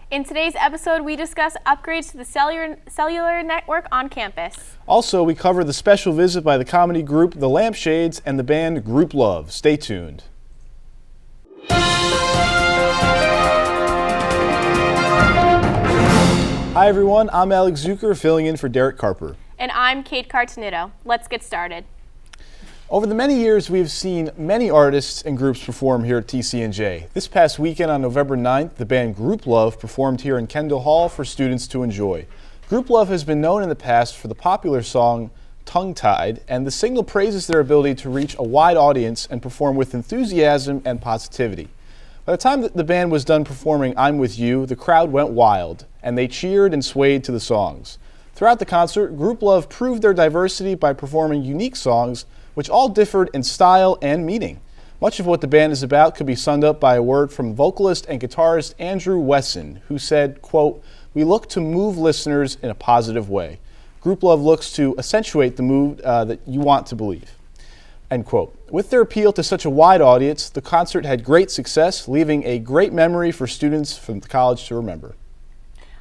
In today's episode, we discuss upgrades to the cellular network on campus. Also, we cover the special visit by the comedy group The Lampshades and the band Group Love. Stay tuned. Hi everyone, I'm Alex Zucker filling in for Derek Carper. And I'm Kate Cartonito. Let's get started. Over the many years, we've seen many artists and groups perform here at TCNJ. This past weekend on November 9th, the band Group Love performed here in Kendall Hall for students to enjoy. Group Love has been known in the past for the popular song Tongue Tied, and the signal praises their ability to reach a wide audience and perform with enthusiasm and positivity. By the time that the band was done performing I'm With You, the crowd went wild, and they cheered and swayed to the songs. Throughout the concert, Group Love proved their diversity by performing unique songs which all differed in style and meaning. Much of what the band is about could be summed up by a word from vocalist and guitarist Andrew Wesson, who said, quote, "We look to move listeners in a positive way. Group Love looks to accentuate the mood that you want to believe." End quote. With their appeal to such a wide audience, the concert had great success, leaving a great memory for students from the college to remember.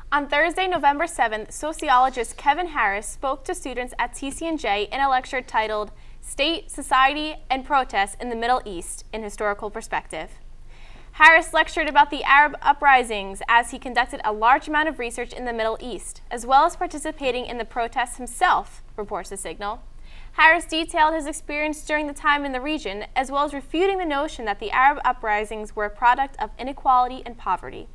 On Thursday, November 7th, sociologist Kevin Harris spoke to students at TCNJ in a lecture titled State, Society, and Protests in the Middle East in Historical Perspective. Harris lectured about the Arab uprisings as he conducted a large amount of research in the Middle East, as well as participating in the protests himself, reports the Signal. Harris detailed his experience during the time in the region, as well as refuting the notion that the Arab uprisings were a product of inequality and poverty.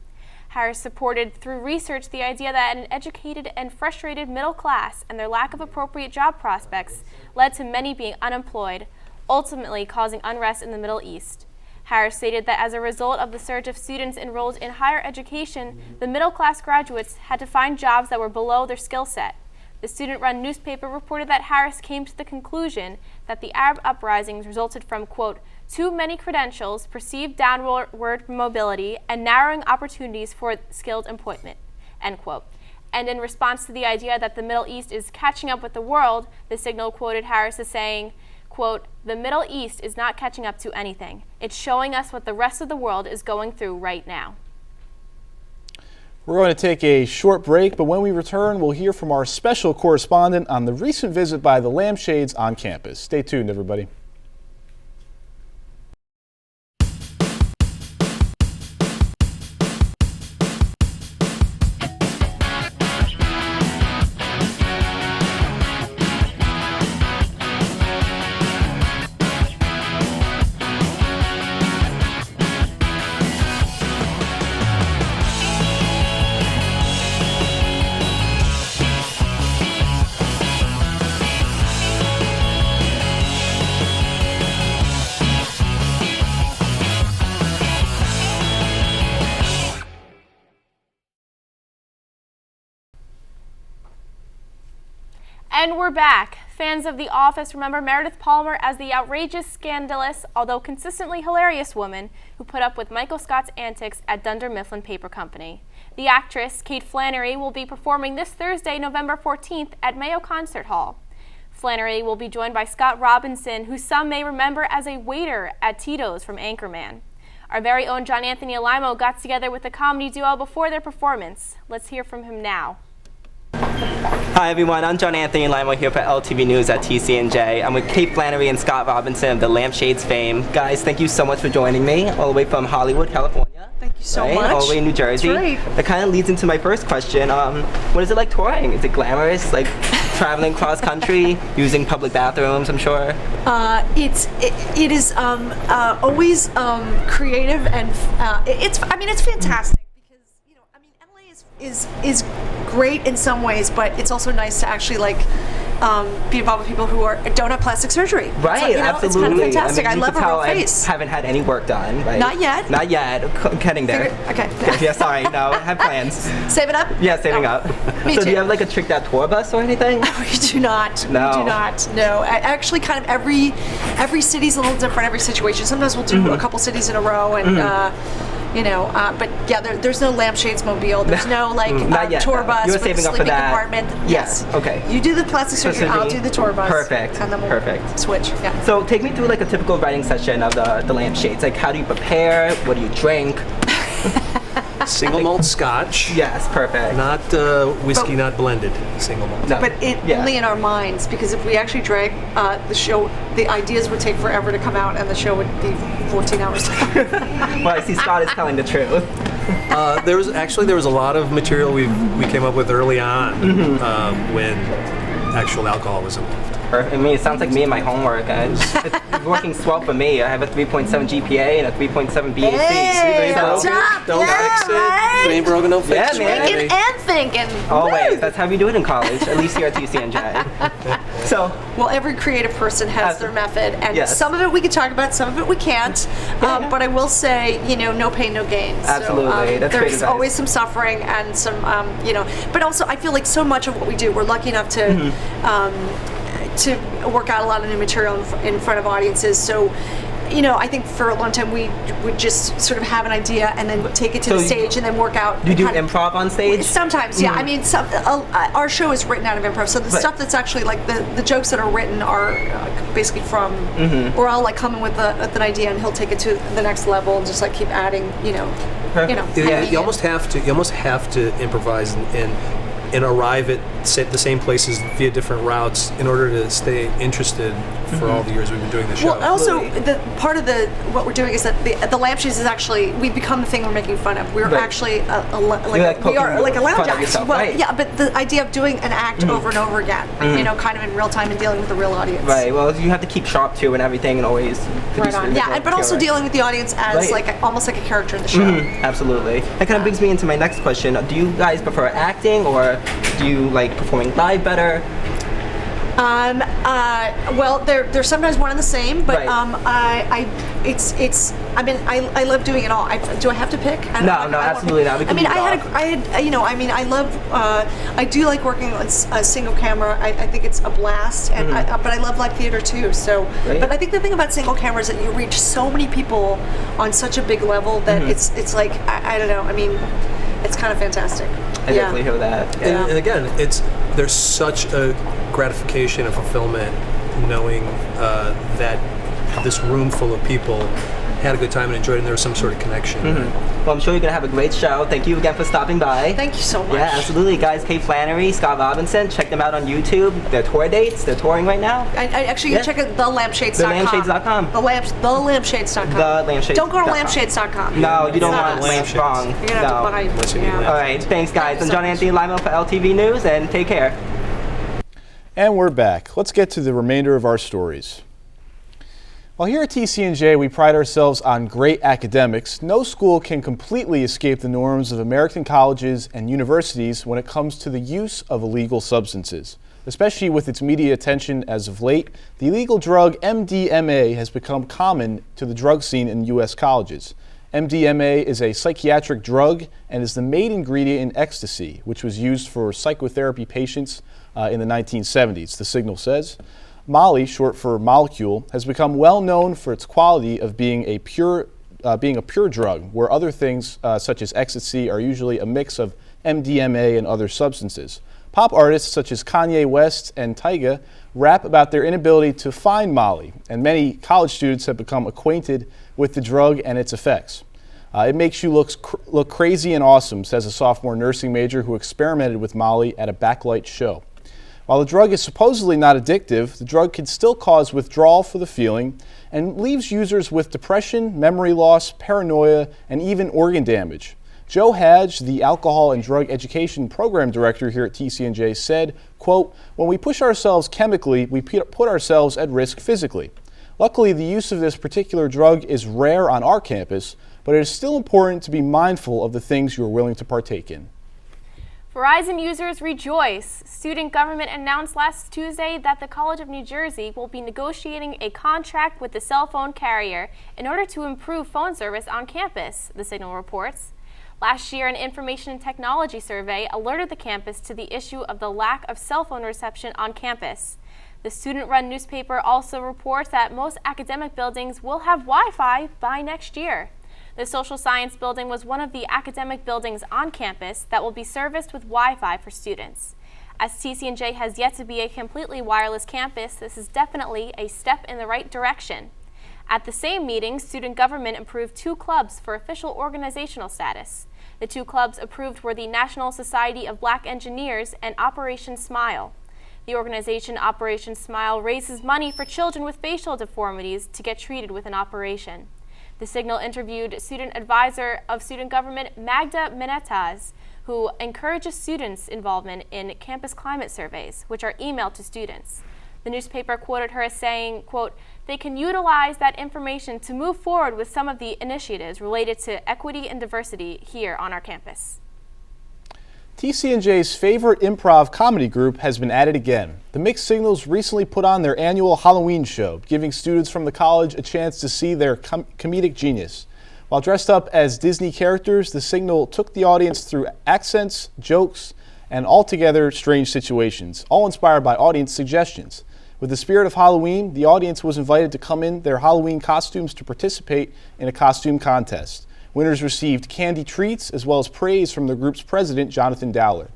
Harris supported through research the idea that an educated and frustrated middle class and their lack of appropriate job prospects led to many being unemployed, ultimately causing unrest in the Middle East. Harris stated that as a result of the surge of students enrolled in higher education, the middle class graduates had to find jobs that were below their skill set. The student-run newspaper reported that Harris came to the conclusion that the Arab uprisings resulted from, quote, too many credentials, perceived downward mobility, and narrowing opportunities for skilled employment, end quote. And in response to the idea that the Middle East is catching up with the world, the Signal quoted Harris as saying, quote, "The Middle East is not catching up to anything. It's showing us what the rest of the world is going through right now." We're going to take a short break, but when we return, we'll hear from our special correspondent on the recent visit by the Lampshades on campus. Stay tuned, everybody. And we're back. Fans of The Office remember Meredith Palmer as the outrageous, scandalous, although consistently hilarious woman who put up with Michael Scott's antics at Dunder Mifflin Paper Company. The actress, Kate Flannery, will be performing this Thursday, November 14th at Mayo Concert Hall. Flannery will be joined by Scott Robinson, who some may remember as a waiter at Tito's from Anchorman. Our very own John Anthony Alimo got together with the comedy duo before their performance. Let's hear from him now. Hi everyone, I'm John Anthony Limo here for LTV News at TCNJ. I'm with Kate Flannery and Scott Robinson of the Lampshades fame. Guys, thank you so much for joining me, all the way from Hollywood, California. Thank you so much. All the way in New Jersey. That's right. That kind of leads into my first question. What is it like touring? Is it glamorous, like traveling cross country, using public bathrooms, I'm sure? It is always creative and it's fantastic because LA is great in some ways, but it's also nice to actually be involved with people who don't have plastic surgery. Right, absolutely. It's kind of fantastic. I love a real I face. haven't had any work done. Right? Not yet. Not yet. I'm kidding there. Okay. Yeah, sorry. No, I have plans. Save it up? Yeah, saving up. Me so too. do you have like a tricked out tour bus or anything? We do not. No. We do not. No. Actually, kind of every city's a little different. Every situation. Sometimes we'll do a couple cities in a row, and but yeah, there's no Lampshades mobile. There's no tour bus You're with saving a up for sleeping that. compartment. Yes. Okay. You do the plastic surgery. I'll do the tour bus. Perfect. And then we'll Perfect. switch. Yeah. So take me through like a typical writing session of the Lampshades. Like, how do you prepare? What do you drink? Single malt Scotch. Yes, perfect. Not whiskey, not blended. Single malt. No. But only in our minds, because if we actually drank the show, the ideas would take forever to come out, and the show would be 14 hours long. Well, I see Scott is telling the truth. There was a lot of material we came up with early on when actual alcohol was involved. Perfect. I mean, it sounds like me and my homework. It's working swell for me. I have a 3.7 GPA and a 3.7 BAC. Hey, So- what's up? Don't fix it. right? If it ain't broken, don't fix Yeah, it. man. baby. Thinking and thinking. Always. That's how we do it in college, at least here at TCNJ. So, Well, every creative person has their method, and Yes. some of it we can talk about, some of it we can't. But I will say, no pain, no gain. Absolutely. That's great there's advice. always some suffering and some, But also, I feel like so much of what we do, we're lucky enough to work out a lot of new material in front of audiences. So. I think for a long time we would just sort of have an idea and then take it to So the you- stage and then work out. you do kind of- improv on stage? Sometimes, yeah. I mean, our show is written out of improv, so the Right. stuff that's actually like the jokes that are written are basically from, or I'll like come in with an idea and he'll take it to the next level and just like keep adding, Perfect. Yeah, adding you it. almost have to improvise and arrive at the same places via different routes in order to stay interested for all the years we've been doing the show. Well, also Absolutely. the part of what we're doing is that the Lampshades is actually we've become the thing we're making fun of. We're Right. actually like we are like a poking lounge fun at act. yourself, Well, right. yeah, but the idea of doing an act over and over again, kind of in real time and dealing with the real audience. Right. Well, you have to keep sharp too and everything, and always produce Right on. original Yeah, but also material. dealing with the audience as Right. almost like a character in the show. Absolutely. That kind of brings me into my next question. Do you guys prefer acting, or do you like performing live better? Well, they're sometimes one and the same, but Right. I love doing it all. Do I have to pick? I don't No, know. absolutely not. We can leave it I love. I do like working on a single camera. I think it's a blast, and but I love live theater too. So, Great. but I think the thing about single camera is that you reach so many people on such a big level that it's like I don't know. I mean, it's kind of fantastic. I definitely hear that. Yeah. And again, there's such a gratification and fulfillment knowing that this room full of people had a good time and enjoyed it, and there was some sort of connection. Well, I'm sure you're gonna have a great show. Thank you again for stopping by. Thank you so much. Yeah, absolutely, guys. Kate Flannery, Scott Robinson. Check them out on YouTube. Their tour dates. They're touring right now. I actually Yeah. check out thelampshades.com. Thelampshades.com. Thelampshades.com. Thelampshades.com. Don't go to lampshades.com. No, you don't It's want not- lamps wrong. You're gonna have to buy. Unless you need lamps. All right, thanks, guys. you I'm so John much. Anthony Limo for LTV News, and take care. And we're back. Let's get to the remainder of our stories. While here at TCNJ we pride ourselves on great academics, no school can completely escape the norms of American colleges and universities when it comes to the use of illegal substances. Especially with its media attention as of late, the illegal drug MDMA has become common to the drug scene in U.S. colleges. MDMA is a psychiatric drug and is the main ingredient in ecstasy, which was used for psychotherapy patients in the 1970s, the Signal says. Molly, short for molecule, has become well known for its quality of being a pure drug, where other things such as ecstasy are usually a mix of MDMA and other substances. Pop artists such as Kanye West and Tyga rap about their inability to find Molly, and many college students have become acquainted with the drug and its effects. It makes you look crazy and awesome, says a sophomore nursing major who experimented with Molly at a backlight show. While the drug is supposedly not addictive, the drug can still cause withdrawal for the feeling and leaves users with depression, memory loss, paranoia, and even organ damage. Joe Hadge, the Alcohol and Drug Education Program Director here at TCNJ, said, quote, "When we push ourselves chemically, we put ourselves at risk physically. Luckily, the use of this particular drug is rare on our campus, but it is still important to be mindful of the things you are willing to partake in." Verizon users rejoice. Student government announced last Tuesday that the College of New Jersey will be negotiating a contract with the cell phone carrier in order to improve phone service on campus, the Signal reports. Last year, an information and technology survey alerted the campus to the issue of the lack of cell phone reception on campus. The student-run newspaper also reports that most academic buildings will have Wi-Fi by next year. The social science building was one of the academic buildings on campus that will be serviced with Wi-Fi for students. As TCNJ has yet to be a completely wireless campus, this is definitely a step in the right direction. At the same meeting, student government approved 2 clubs for official organizational status. The 2 clubs approved were the National Society of Black Engineers and Operation Smile. The organization Operation Smile raises money for children with facial deformities to get treated with an operation. The Signal interviewed student advisor of student government Magda Menetas, who encourages students' involvement in campus climate surveys, which are emailed to students. The newspaper quoted her as saying, quote, "They can utilize that information to move forward with some of the initiatives related to equity and diversity here on our campus." TCNJ's favorite improv comedy group has been added again. The Mixed Signals recently put on their annual Halloween show, giving students from the college a chance to see their comedic genius. While dressed up as Disney characters, the Signal took the audience through accents, jokes, and altogether strange situations, all inspired by audience suggestions. With the spirit of Halloween, the audience was invited to come in their Halloween costumes to participate in a costume contest. Winners received candy treats as well as praise from the group's president, Jonathan Dowler.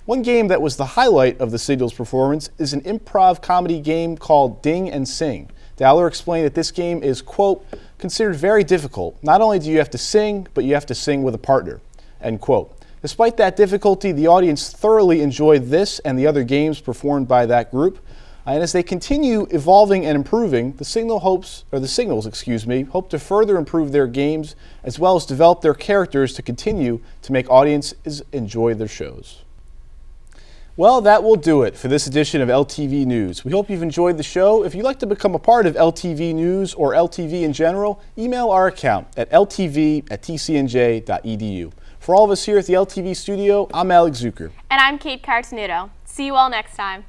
One game that was the highlight of the Signal's performance is an improv comedy game called Ding and Sing. Dowler explained that this game is, quote, "considered very difficult. Not only do you have to sing, but you have to sing with a partner," end quote. Despite that difficulty, the audience thoroughly enjoyed this and the other games performed by that group. And as they continue evolving and improving, the Signals, hope to further improve their games as well as develop their characters to continue to make audiences enjoy their shows. Well, that will do it for this edition of LTV News. We hope you've enjoyed the show. If you'd like to become a part of LTV News or LTV in general, email our account at ltv@tcnj.edu. For all of us here at the LTV studio, I'm Alex Zucker. And I'm Kate Cartanudo. See you all next time.